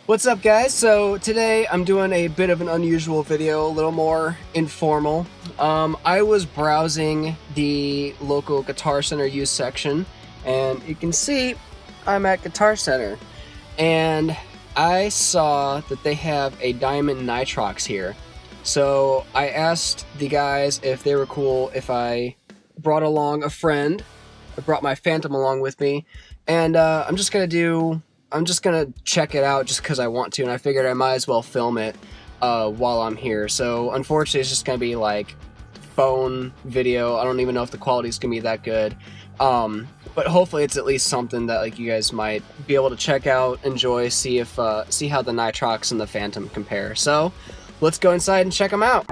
What's up, guys? So today I'm doing a bit of an unusual video, a little more informal. I was browsing the local Guitar Center used section, and you can see I'm at Guitar Center, and I saw that they have a diamond nitrox here. So I asked the guys if they were cool if I brought along a friend. I brought my Phantom along with me, and I'm just gonna check it out just because I want to, and I figured I might as well film it while I'm here. So unfortunately it's just gonna be like phone video. I don't even know if the quality is gonna be that good, but hopefully it's at least something that like you guys might be able to check out, enjoy, see how the Nitrox and the Phantom compare. So let's go inside and check them out.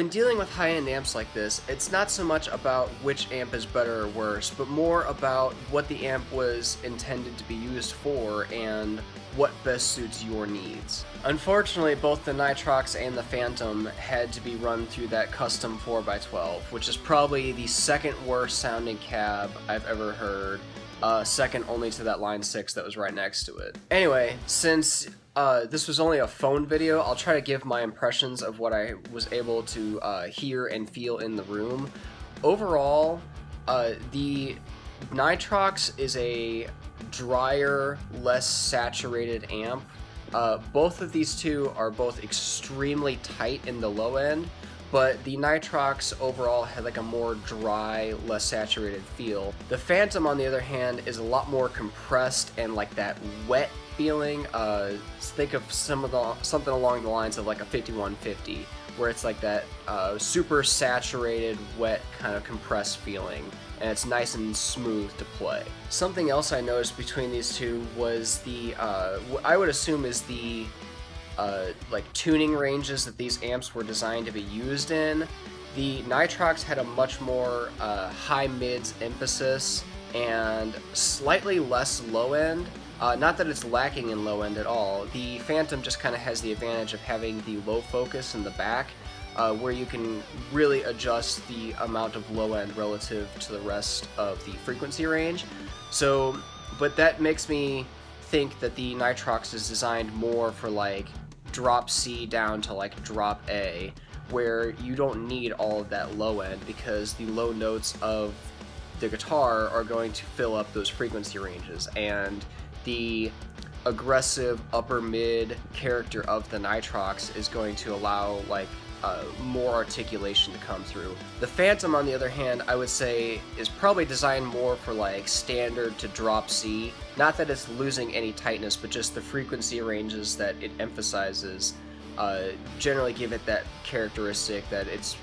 when dealing with high-end amps like this, it's not so much about which amp is better or worse, but more about what the amp was intended to be used for and what best suits your needs. Unfortunately, both the Nitrox and the Phantom had to be run through that custom 4x12, which is probably the second worst sounding cab I've ever heard, second only to that Line 6 that was right next to it. Anyway, since this was only a phone video, I'll try to give my impressions of what I was able to hear and feel in the room. Overall, the Nitrox is a drier, less saturated amp. Both of these two are both extremely tight in the low end, but the Nitrox overall had like a more dry, less saturated feel. The Phantom, on the other hand, is a lot more compressed and like that wet feeling. Think of something along the lines of like a 5150, where it's like that super saturated, wet, kind of compressed feeling, and it's nice and smooth to play. Something else I noticed between these two was the, I would assume is the like tuning ranges that these amps were designed to be used in. The Nitrox had a much more high mids emphasis and slightly less low end. Not that it's lacking in low end at all. The Phantom just kind of has the advantage of having the low focus in the back, where you can really adjust the amount of low end relative to the rest of the frequency range. So, but that makes me think that the Nitrox is designed more for like drop C down to like drop A, where you don't need all of that low end because the low notes of the guitar are going to fill up those frequency ranges, and the aggressive upper mid character of the Nitrox is going to allow like more articulation to come through. The Phantom, on the other hand, I would say is probably designed more for like standard to drop C. Not that it's losing any tightness, but just the frequency ranges that it emphasizes generally give it that characteristic that it's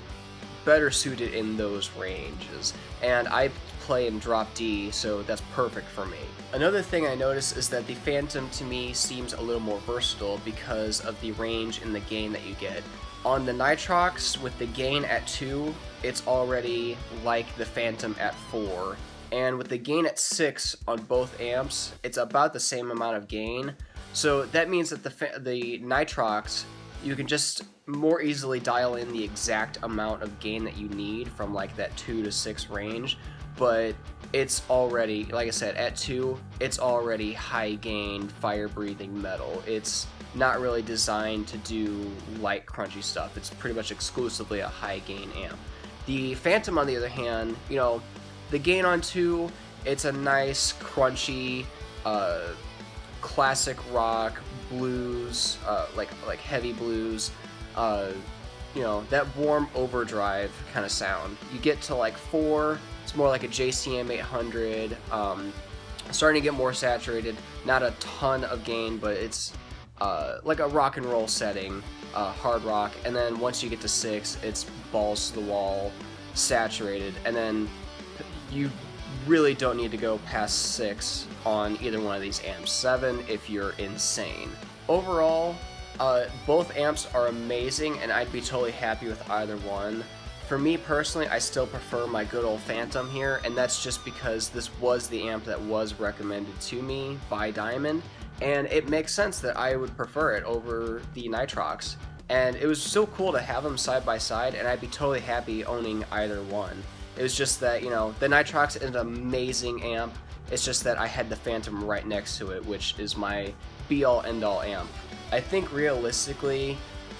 better suited in those ranges. And I play in drop D, so that's perfect for me. Another thing I noticed is that the Phantom to me seems a little more versatile because of the range and the gain that you get. On the Nitrox, with the gain at 2, it's already like the Phantom at 4. And with the gain at 6 on both amps, it's about the same amount of gain. So that means that the Nitrox, you can just more easily dial in the exact amount of gain that you need from like that 2 to 6 range. But it's already, like I said, at 2, it's already high gain, fire breathing metal. It's not really designed to do light, crunchy stuff. It's pretty much exclusively a high gain amp. The Phantom, on the other hand, you know, the gain on 2, it's a nice, crunchy, classic rock, blues, like heavy blues, you know, that warm overdrive kind of sound. You get to like 4, it's more like a JCM 800, starting to get more saturated, not a ton of gain, but it's like a rock and roll setting, hard rock, and then once you get to 6, it's balls to the wall, saturated, and then you really don't need to go past 6 on either one of these amps. 7 if you're insane. Overall, both amps are amazing, and I'd be totally happy with either one. For me personally, I still prefer my good old Phantom here, and that's just because this was the amp that was recommended to me by Diamond, and it makes sense that I would prefer it over the Nitrox. And it was so cool to have them side by side, and I'd be totally happy owning either one. It was just that, you know, the Nitrox is an amazing amp, it's just that I had the Phantom right next to it, which is my be-all end-all amp. I think realistically,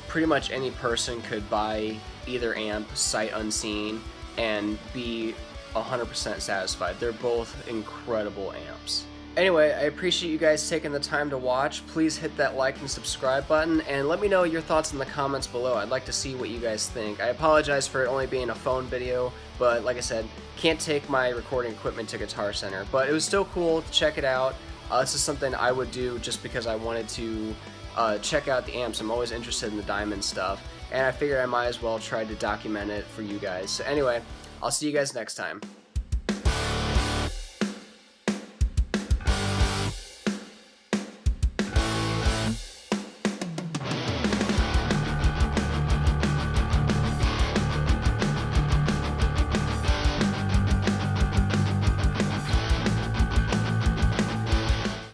pretty much any person could buy either amp sight unseen and be 100% satisfied. They're both incredible amps. Anyway, I appreciate you guys taking the time to watch. Please hit that like and subscribe button, and let me know your thoughts in the comments below. I'd like to see what you guys think. I apologize for it only being a phone video, but like I said, can't take my recording equipment to Guitar Center. But it was still cool to check it out. This is something I would do just because I wanted to check out the amps. I'm always interested in the Diamond stuff, and I figured I might as well try to document it for you guys. So anyway, I'll see you guys next time.